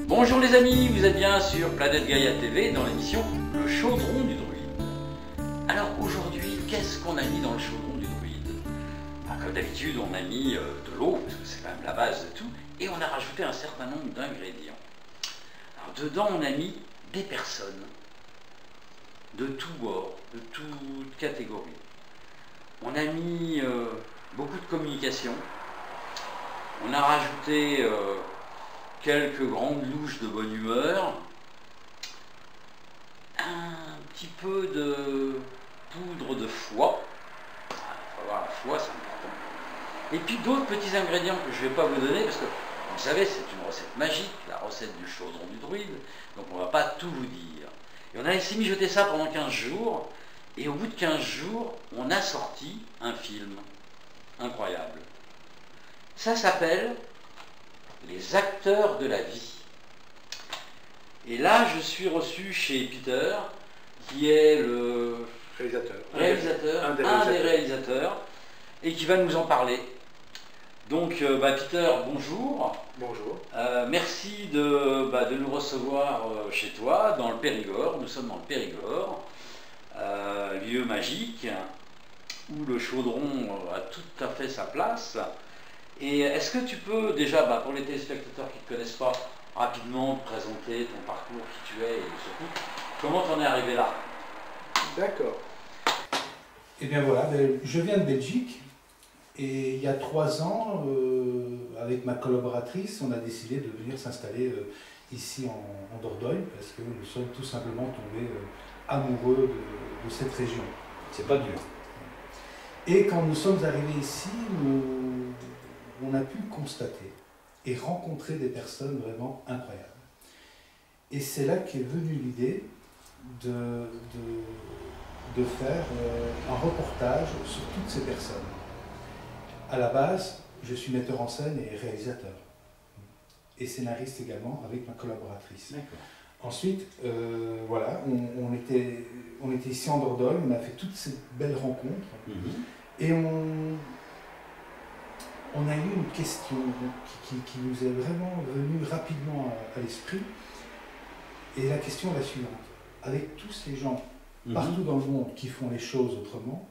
Bonjour les amis, vous êtes bien sur Planète Gaïa TV dans l'émission Le Chaudron du Druide. Alors aujourd'hui, qu'est-ce qu'on a mis dans le chaudron du druide? Comme d'habitude, on a mis de l'eau, parce que c'est quand même la base de tout, et on a rajouté un certain nombre d'ingrédients. Alors dedans, on a mis des personnes de tous bords, de toutes catégories. On a mis beaucoup de communication. On a rajouté quelques grandes louches de bonne humeur, un petit peu de poudre de foie, il faut avoir la foi, c'est important, et puis d'autres petits ingrédients que je ne vais pas vous donner, parce que vous savez, c'est une recette magique, la recette du chaudron du druide, donc on ne va pas tout vous dire. Et on a laissé mijoter ça pendant 15 jours, et au bout de 15 jours, on a sorti un film incroyable. Ça s'appelle Les acteurs de la vie. Et là, je suis reçu chez Peter, qui est le réalisateur, un des réalisateurs, et qui va nous en parler. Donc, Peter, bonjour. Bonjour. Merci de nous recevoir chez toi, dans le Périgord. Nous sommes dans le Périgord, lieu magique, où le chaudron a tout à fait sa place. Et est-ce que tu peux déjà, pour les téléspectateurs qui ne te connaissent pas, rapidement te présenter ton parcours, qui tu es et surtout, comment tu en es arrivé là? D'accord. Eh bien voilà, je viens de Belgique et il y a 3 ans, avec ma collaboratrice, on a décidé de venir s'installer ici en Dordogne parce que nous sommes tout simplement tombés amoureux de cette région. C'est pas dur. Et quand nous sommes arrivés ici, on a pu constater et rencontrer des personnes vraiment incroyables. Et c'est là qu'est venue l'idée de faire un reportage sur toutes ces personnes. À la base, je suis metteur en scène et réalisateur. Et scénariste également avec ma collaboratrice. Ensuite, voilà, on était ici en Dordogne, on a fait toutes ces belles rencontres. Et on a eu une question qui nous est vraiment venue rapidement à l'esprit. Et la question est la suivante. Avec tous ces gens partout dans le monde qui font les choses autrement,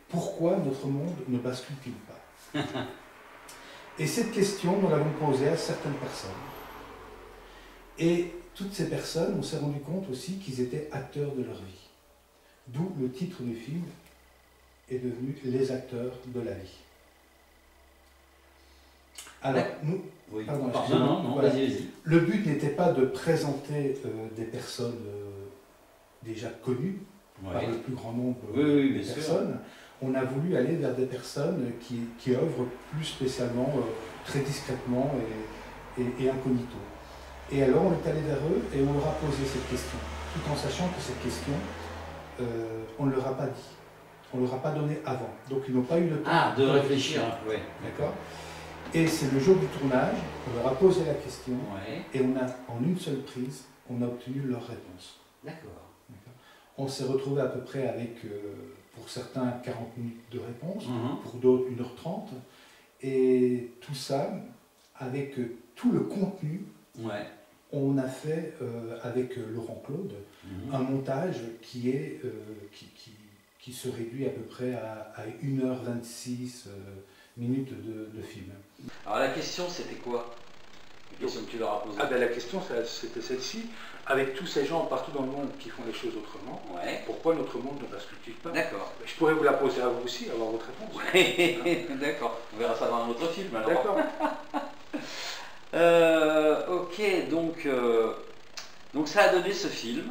pourquoi notre monde ne bascule-t-il pas? Et cette question, nous l'avons posée à certaines personnes. Et toutes ces personnes, on s'est rendu compte aussi qu'ils étaient acteurs de leur vie. D'où le titre du film est devenu Les acteurs de la vie. Alors, nous, voilà. Vas-y. Le but n'était pas de présenter des personnes déjà connues par le plus grand nombre de personnes. On a voulu aller vers des personnes qui œuvrent plus spécialement, très discrètement et incognito. Et alors on est allé vers eux et on leur a posé cette question, tout en sachant que cette question, on ne leur a pas dit, on ne leur a pas donné avant. Donc ils n'ont pas eu le temps de réfléchir. D'accord. Et c'est le jour du tournage, on leur a posé la question et on a, en une seule prise, on a obtenu leur réponse. D'accord. On s'est retrouvé à peu près avec, pour certains, 40 minutes de réponse, pour d'autres 1h30. Et tout ça, avec tout le contenu, on a fait avec Laurent Claude un montage qui se réduit à peu près à 1h26 minutes de film. Alors la question c'était quoi? La question que tu leur as posée. La question c'était celle-ci. Avec tous ces gens partout dans le monde qui font les choses autrement, pourquoi notre monde ne bascule-t-il pas? D'accord. Je pourrais vous la poser à vous aussi, avoir votre réponse. D'accord. On verra ça dans un autre film alors. D'accord. Ok, donc ça a donné ce film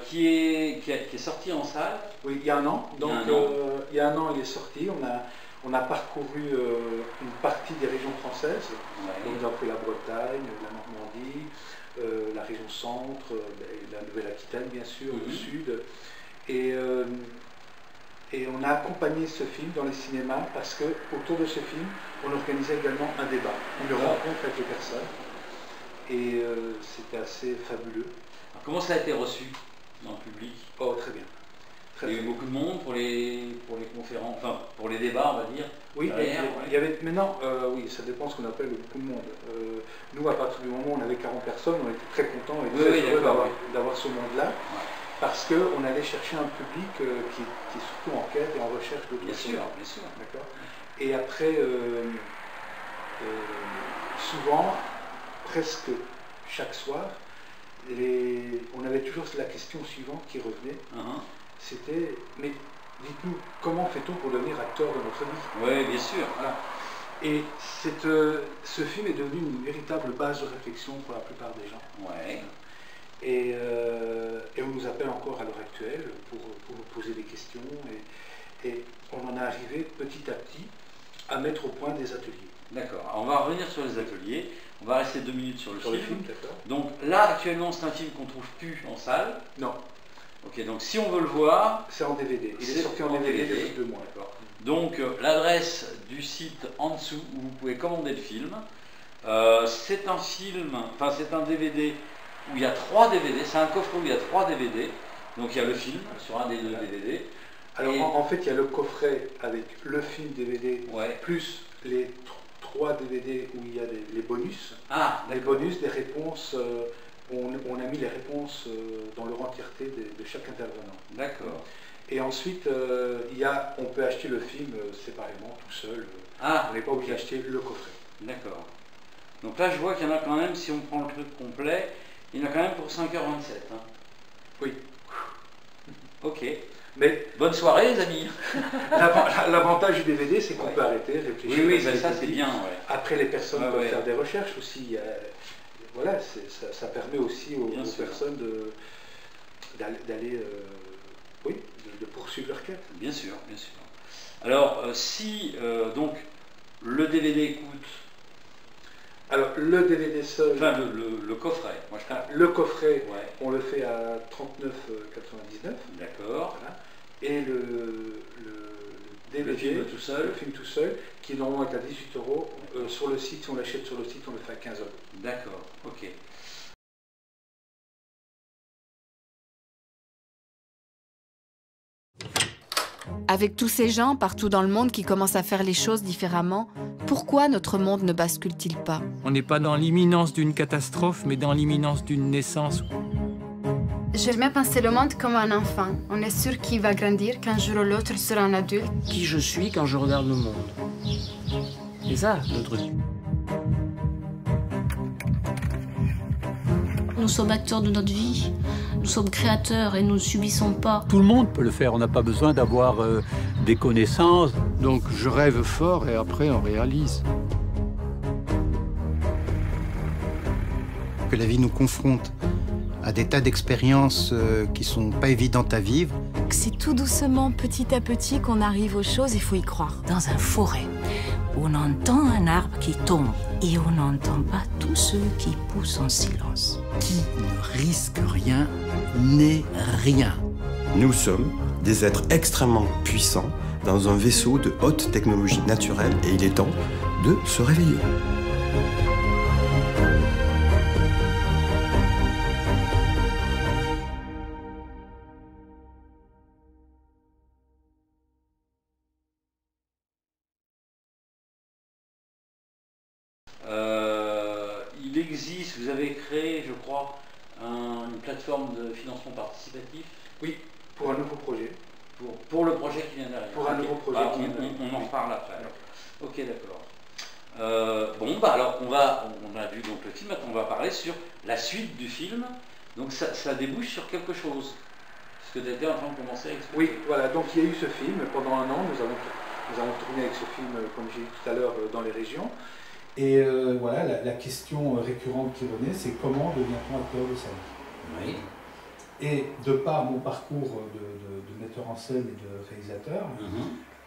qui est sorti en salle. Oui, il y a un an. Donc il y a un an il est sorti. On a parcouru une partie des régions françaises, donc nous avons fait la Bretagne, la Normandie, la région centre, la Nouvelle-Aquitaine bien sûr, le sud. Et on a accompagné ce film dans les cinémas parce que autour de ce film, on organisait également un débat, une rencontre avec les personnes. Et c'était assez fabuleux. Alors, comment ça a été reçu dans le public? Oh, très bien. Il y a eu beaucoup de monde pour les conférences, enfin pour les débats, on va dire. Oui, il y avait maintenant, oui, ça dépend de ce qu'on appelle beaucoup de monde. Nous, à partir du moment où on avait 40 personnes, on était très contents et très heureux d'avoir ce monde-là, parce qu'on allait chercher un public qui est surtout en quête et en recherche d'autres choses. Bien sûr. D'accord. Et après, souvent, presque chaque soir, on avait toujours la question suivante qui revenait. C'était, mais dites-nous, comment fait-on pour devenir acteur de notre vie? Oui, bien sûr. Voilà. Et ce film est devenu une véritable base de réflexion pour la plupart des gens. Ouais. Et on nous appelle encore à l'heure actuelle pour nous poser des questions. Et on en est arrivé petit à petit à mettre au point des ateliers. D'accord. On va revenir sur les ateliers. On va rester 2 minutes sur le film. D'accord. Donc là, actuellement, c'est un film qu'on ne trouve plus en salle. Non. Ok, donc si on veut le voir... C'est en DVD. Il est sorti en DVD depuis 2 mois. Donc l'adresse du site en dessous où vous pouvez commander le film. C'est un film, enfin c'est un DVD où il y a 3 DVD. C'est un coffret où il y a 3 DVD. Donc il y a le film sur un des 2 DVD. Alors en fait, il y a le coffret avec le film DVD, plus les 3 DVD où il y a les bonus. Les bonus, des réponses... On a mis les réponses dans leur entièreté de chaque intervenant. D'accord. Et ensuite, on peut acheter le film séparément, tout seul. On n'est pas obligé d'acheter le coffret. D'accord. Donc là, je vois qu'il y en a quand même, si on prend le truc complet, il y en a quand même pour 5h27. Hein. Oui. Ok. Mais bonne soirée, les amis. L'avantage du DVD, c'est qu'on peut arrêter, réfléchir. Oui, ben ça c'est bien. Après, les personnes peuvent faire des recherches aussi. Voilà, ça permet aussi aux personnes d'aller, de poursuivre leur quête. Bien sûr, bien sûr. Alors, si donc le DVD coûte... Alors, le DVD seul... Enfin, le coffret. Moi, le coffret, on le fait à 39,99. D'accord. Voilà. Et le DVD, le film tout seul, qui normalement est à 18 €. Sur le site, si on l'achète sur le site, on le fait à 15 €. D'accord, ok. Avec tous ces gens partout dans le monde qui commencent à faire les choses différemment, pourquoi notre monde ne bascule-t-il pas? On n'est pas dans l'imminence d'une catastrophe, mais dans l'imminence d'une naissance. J'aime bien penser le monde comme un enfant. On est sûr qu'il va grandir, qu'un jour ou l'autre il sera un adulte. Qui je suis quand je regarde le monde. C'est ça, le truc. Nous sommes acteurs de notre vie, nous sommes créateurs et nous ne subissons pas. Tout le monde peut le faire, on n'a pas besoin d'avoir des connaissances. Donc je rêve fort et après on réalise. Que la vie nous confronte à des tas d'expériences qui sont pas évidentes à vivre. C'est tout doucement, petit à petit, qu'on arrive aux choses, il faut y croire. Dans un forêt, on entend un arbre qui tombe et on n'entend pas tous ceux qui poussent en silence. Qui ne risque rien n'est rien. Nous sommes des êtres extrêmement puissants dans un vaisseau de haute technologie naturelle et il est temps de se réveiller. Il existe, vous avez créé, je crois, une plateforme de financement participatif. Oui, pour un nouveau projet. Pour le projet qui vient derrière. Pour un nouveau projet qui vient derrière. On en reparle après. Alors. Ok, d'accord. Bon, bah alors on a vu donc le film, maintenant on va parler sur la suite du film. Donc ça débouche sur quelque chose. Ce que tu étais en train de commencer à expliquer. Oui, voilà, donc il y a eu ce film pendant un an, nous avons tourné avec ce film, comme j'ai dit tout à l'heure, dans les régions. Et voilà, la question récurrente qui revenait, c'est comment devient-on acteur de sa vie? Oui. Et de par mon parcours de metteur en scène et de réalisateur,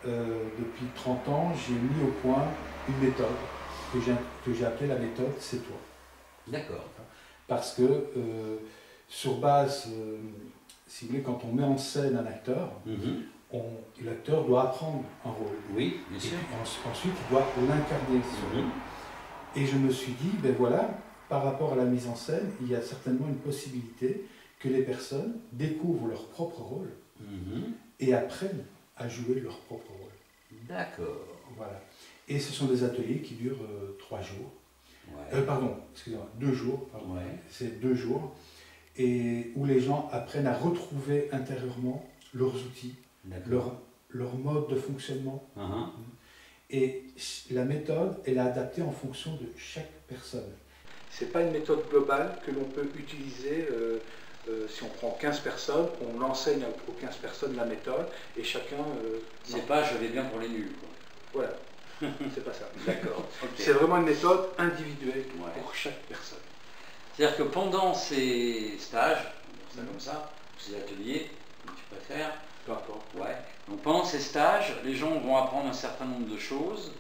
depuis 30 ans, j'ai mis au point une méthode que j'ai appelée la méthode C'est toi. D'accord. Parce que sur base, si vous voulez, quand on met en scène un acteur, l'acteur doit apprendre un rôle. Oui, bien sûr. Ensuite, il doit l'incarner. Et je me suis dit, ben voilà, par rapport à la mise en scène, il y a certainement une possibilité que les personnes découvrent leur propre rôle et apprennent à jouer leur propre rôle. D'accord. Voilà. Et ce sont des ateliers qui durent 3 jours. Pardon, excusez-moi, 2 jours. Ouais. C'est 2 jours. Et où les gens apprennent à retrouver intérieurement leurs outils, leur mode de fonctionnement. Et la méthode, elle est adaptée en fonction de chaque personne. Ce n'est pas une méthode globale que l'on peut utiliser. Si on prend 15 personnes, on enseigne aux 15 personnes la méthode et chacun... c'est pas je vais bien pour les nuls, quoi. Voilà, c'est pas ça. D'accord. Okay. C'est vraiment une méthode individuelle pour chaque personne. C'est-à-dire que pendant ces stages, comme ça, ces ateliers, comme tu préfères, peu importe. Ouais. Donc pendant ces stages, les gens vont apprendre un certain nombre de choses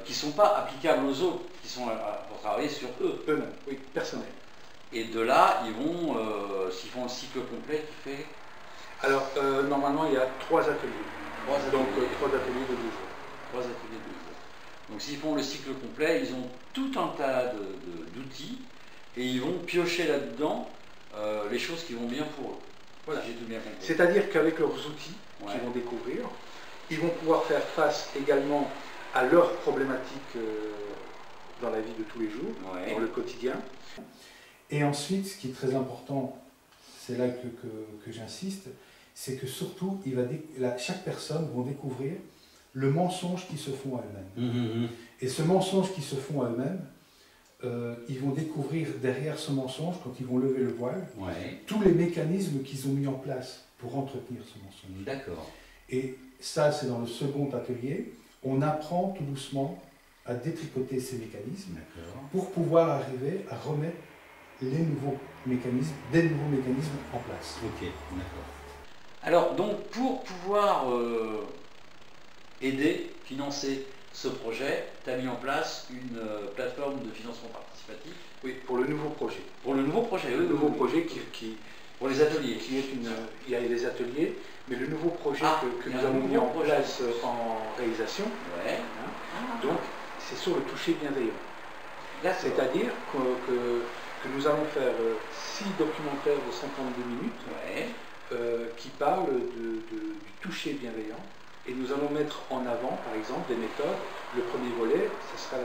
qui ne sont pas applicables aux autres, qui sont pour travailler sur eux-mêmes, oui, personnels. Et de là, ils vont, s'ils font le cycle complet, qui fait... Alors, normalement, il y a 3 ateliers. Donc, 3 ateliers de 2 jours. 3 ateliers de 2 jours. Donc, s'ils font le cycle complet, ils ont tout un tas d'outils et ils vont piocher là-dedans les choses qui vont bien pour eux. Voilà. J'ai tout bien compris. C'est-à-dire qu'avec leurs outils qu'ils vont découvrir, ils vont pouvoir faire face également à leurs problématiques dans la vie de tous les jours, dans le quotidien. Et ensuite, ce qui est très important, c'est là que j'insiste, c'est que surtout, chaque personne va découvrir le mensonge qu'ils se font à eux-mêmes. Et ce mensonge qu'ils se font à eux-mêmes, ils vont découvrir derrière ce mensonge, quand ils vont lever le voile, tous les mécanismes qu'ils ont mis en place pour entretenir ce mensonge. D'accord. Et ça, c'est dans le second atelier. On apprend tout doucement à détricoter ces mécanismes pour pouvoir arriver à remettre des nouveaux mécanismes en place. Ok, d'accord. Alors, donc, pour pouvoir aider, financer ce projet, tu as mis en place une plateforme de financement participatif. Oui, pour le nouveau projet. Pour le nouveau projet, le nouveau projet pour les ateliers. Il y a les ateliers, mais le nouveau projet que nous avons mis en place en réalisation, donc c'est sur le toucher bienveillant. C'est-à-dire que nous allons faire 6 documentaires de 52 minutes qui parlent du toucher bienveillant. Et nous allons mettre en avant, par exemple, des méthodes. Le premier volet, ce sera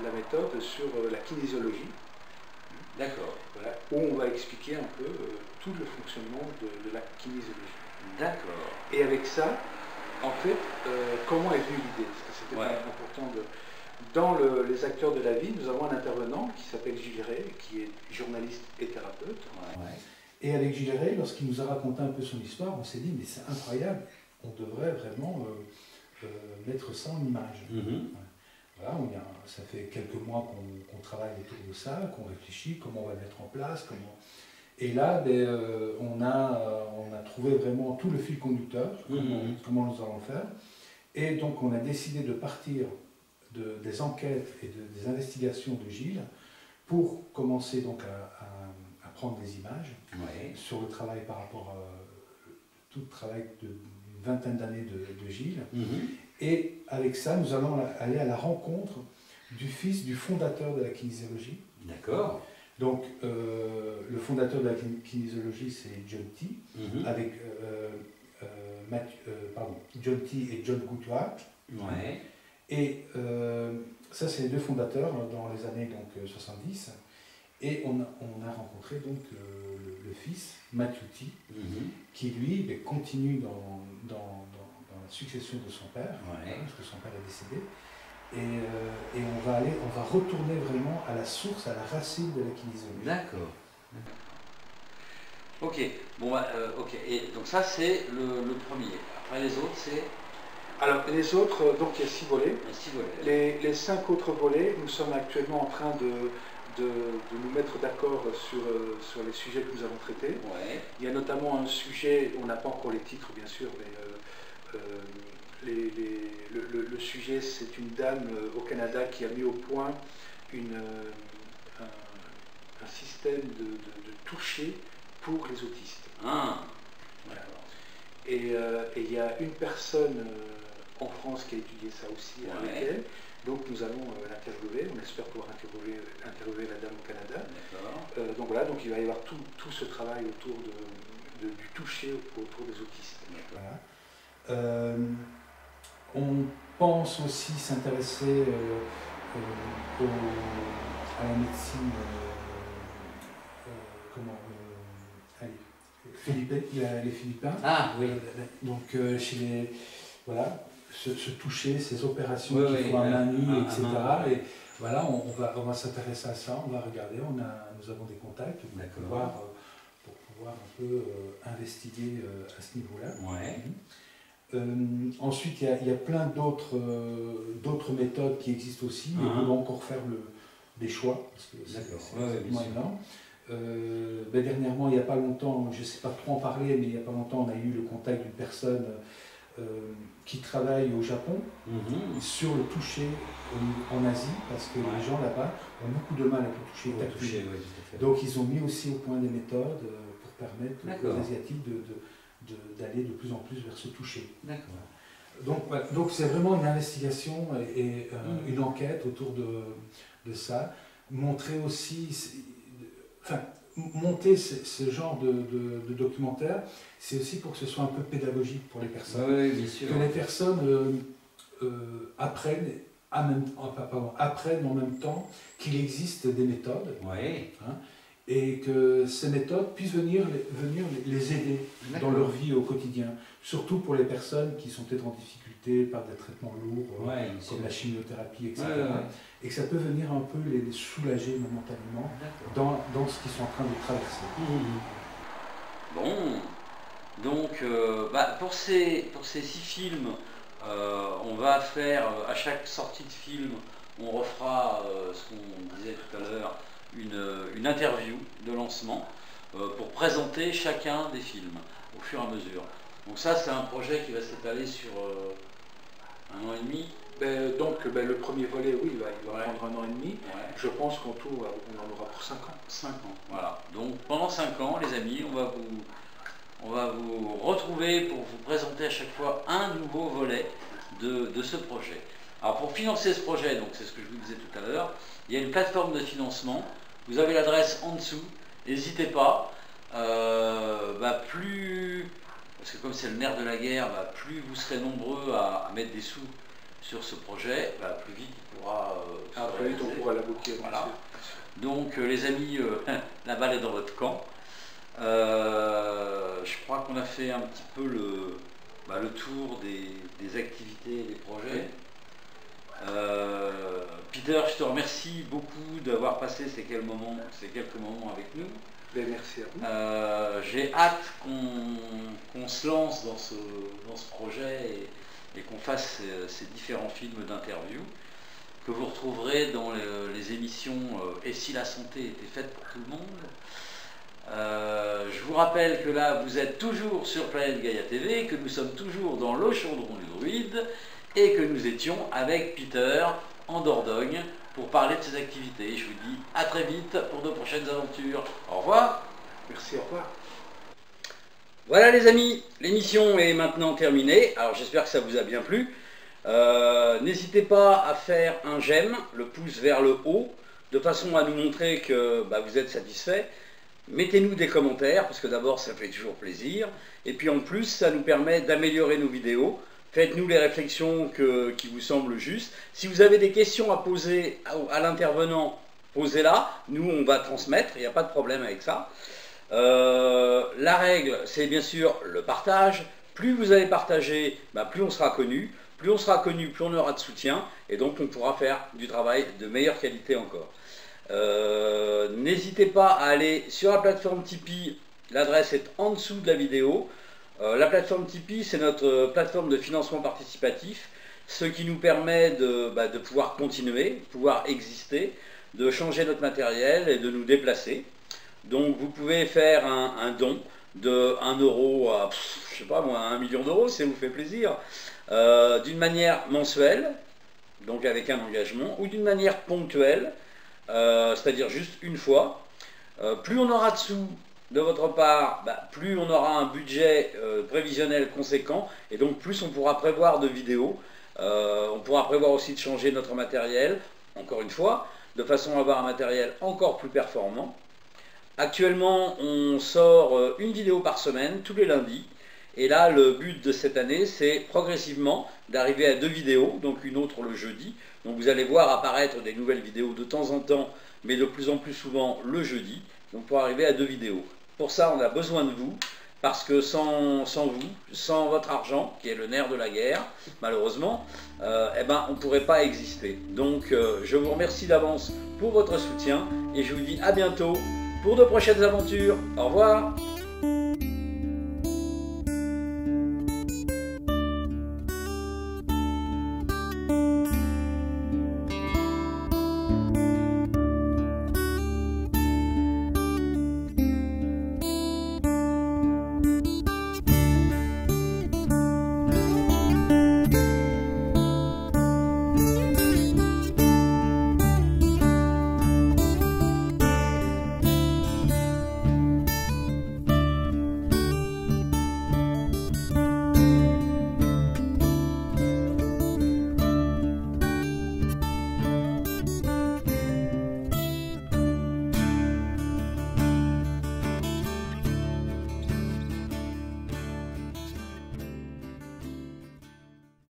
la méthode sur la kinésiologie. D'accord. Voilà, où on va expliquer un peu tout le fonctionnement de la kinésiologie. D'accord. Et avec ça, en fait, comment est venue l'idée? Parce que c'était important de... Dans les acteurs de la vie, nous avons un intervenant qui s'appelle Gilles Ray, qui est journaliste et thérapeute. Et avec Gilles Ray, lorsqu'il nous a raconté un peu son histoire, on s'est dit, mais c'est incroyable, on devrait vraiment mettre ça en image. Voilà, ça fait quelques mois qu'on travaille autour de ça, qu'on réfléchit, comment on va le mettre en place, Et là, on a trouvé vraiment tout le fil conducteur, comment nous allons le faire. Et donc, on a décidé de partir des enquêtes et des investigations de Gilles pour commencer donc à prendre des images sur le travail par rapport à tout le travail d'une vingtaine d'années de Gilles. Et avec ça, nous allons aller à la rencontre du fils du fondateur de la kinésiologie. D'accord. Donc, le fondateur de la kinésiologie, c'est John T. Avec John T. et John Goodhart. Et ça, c'est les 2 fondateurs dans les années 70. Et on a rencontré donc le fils, Matthew T., qui lui continue dans la succession de son père, parce que son père est décédé. Et on va retourner vraiment à la source, à la racine de la kinésiologie. D'accord. Ok. Bon, ok. Et donc ça, c'est le premier. Après les autres, c'est... Alors, les autres, donc il y a 6 volets. Les 5 autres volets, nous sommes actuellement en train de nous mettre d'accord sur les sujets que nous avons traités. Il y a notamment un sujet, on n'a pas encore les titres bien sûr, mais le sujet, c'est une dame au Canada qui a mis au point un système de toucher pour les autistes. Ah. Voilà. Et il y a une personne en France qui a étudié ça aussi avec elle. Donc nous allons l'interviewer, on espère pouvoir interviewer la dame au Canada. Donc voilà, donc il va y avoir tout ce travail autour du toucher autour des autistes. Voilà. On pense aussi s'intéresser à la médecine les Philippins. Ah oui. Donc chez voilà, se toucher, ces opérations qui font à main nue, etc. Et voilà, on va s'intéresser à ça, on va regarder, nous avons des contacts pour pouvoir un peu investiguer à ce niveau-là. Ouais. Ensuite, il y a plein d'autres méthodes qui existent aussi, mais on doit encore faire des choix, parce que c'est vraiment énorme. Dernièrement, il n'y a pas longtemps, je ne sais pas trop en parler, mais il n'y a pas longtemps, on a eu le contact d'une personne qui travaille au Japon sur le toucher en Asie, parce que les gens là-bas ont beaucoup de mal avec le toucher tactile. Donc ils ont mis aussi au point des méthodes pour permettre aux Asiatiques d'aller de plus en plus vers ce toucher. Donc c'est vraiment une investigation et une enquête autour de ça. Montrer aussi, monter ce genre de documentaire, c'est aussi pour que ce soit un peu pédagogique pour les personnes. Oui, bien sûr. Que les personnes apprennent en même temps qu'il existe des méthodes. Et que ces méthodes puissent venir les aider dans leur vie au quotidien, surtout pour les personnes qui sont peut-être en difficulté par des traitements lourds, comme la chimiothérapie, etc. Et que ça peut venir un peu les soulager momentanément dans ce qu'ils sont en train de traverser. Bon, donc pour ces 6 films, on va faire, à chaque sortie de film, on refera ce qu'on disait tout à l'heure, une interview de lancement pour présenter chacun des films au fur et à mesure. Donc ça, c'est un projet qui va s'étaler sur 1 an et demi. Le premier volet, oui, il va prendre 1 an et demi. Je pense qu'en tout, on en aura pour 5 ans. 5 ans, voilà. Donc pendant 5 ans, les amis, on va vous retrouver pour vous présenter à chaque fois un nouveau volet de ce projet. Alors pour financer ce projet, donc c'est ce que je vous disais tout à l'heure, il y a une plateforme de financement. Vous avez l'adresse en dessous. N'hésitez pas. Parce que comme c'est le nerf de la guerre, plus vous serez nombreux à mettre des sous sur ce projet, plus vite il pourra on pourra l'aboutir. Voilà. Donc les amis, la balle est dans votre camp. Je crois qu'on a fait un petit peu le tour des activités et des projets. Peter, je te remercie beaucoup d'avoir passé ces quelques moments avec nous. Merci à vous. J'ai hâte qu'on se lance dans ce projet et qu'on fasse ces différents films d'interview que vous retrouverez dans les émissions Et si la santé était faite pour tout le monde. Je vous rappelle que là, vous êtes toujours sur Planète Gaïa TV, que nous sommes toujours dans le chaudron du druide et que nous étions avec Peter en Dordogne pour parler de ses activités. Je vous dis à très vite pour de prochaines aventures. Au revoir. Merci, au revoir. Voilà les amis, l'émission est maintenant terminée. Alors j'espère que ça vous a bien plu. N'hésitez pas à faire un j'aime, le pouce vers le haut, de façon à nous montrer que vous êtes satisfait. Mettez-nous des commentaires, parce que d'abord ça fait toujours plaisir. Et puis en plus, ça nous permet d'améliorer nos vidéos. Faites-nous les réflexions qui vous semblent justes. Si vous avez des questions à poser à l'intervenant, posez-la. Nous, on va transmettre, il n'y a pas de problème avec ça. La règle, c'est bien sûr le partage. Plus vous allez partager, plus on sera connu. Plus on sera connu, plus on aura de soutien. Et donc, on pourra faire du travail de meilleure qualité encore. N'hésitez pas à aller sur la plateforme Tipeee. L'adresse est en dessous de la vidéo. La plateforme Tipeee, c'est notre plateforme de financement participatif, ce qui nous permet de pouvoir continuer, de pouvoir exister, de changer notre matériel et de nous déplacer. Donc vous pouvez faire un don de 1 euro à je sais pas moi, 1 million d'euros si ça vous fait plaisir, d'une manière mensuelle, donc avec un engagement, ou d'une manière ponctuelle, c'est-à-dire juste une fois. Plus on aura de sous de votre part, plus on aura un budget prévisionnel conséquent, et donc plus on pourra prévoir de vidéos. On pourra prévoir aussi de changer notre matériel, encore une fois, de façon à avoir un matériel encore plus performant. Actuellement, on sort une vidéo par semaine, tous les lundis. Et là, le but de cette année, c'est progressivement d'arriver à 2 vidéos, donc une autre le jeudi. Donc vous allez voir apparaître des nouvelles vidéos de temps en temps, mais de plus en plus souvent le jeudi, donc pour arriver à 2 vidéos. Pour ça, on a besoin de vous, parce que sans vous, sans votre argent, qui est le nerf de la guerre, malheureusement, on ne pourrait pas exister. Donc je vous remercie d'avance pour votre soutien, et je vous dis à bientôt pour de prochaines aventures. Au revoir.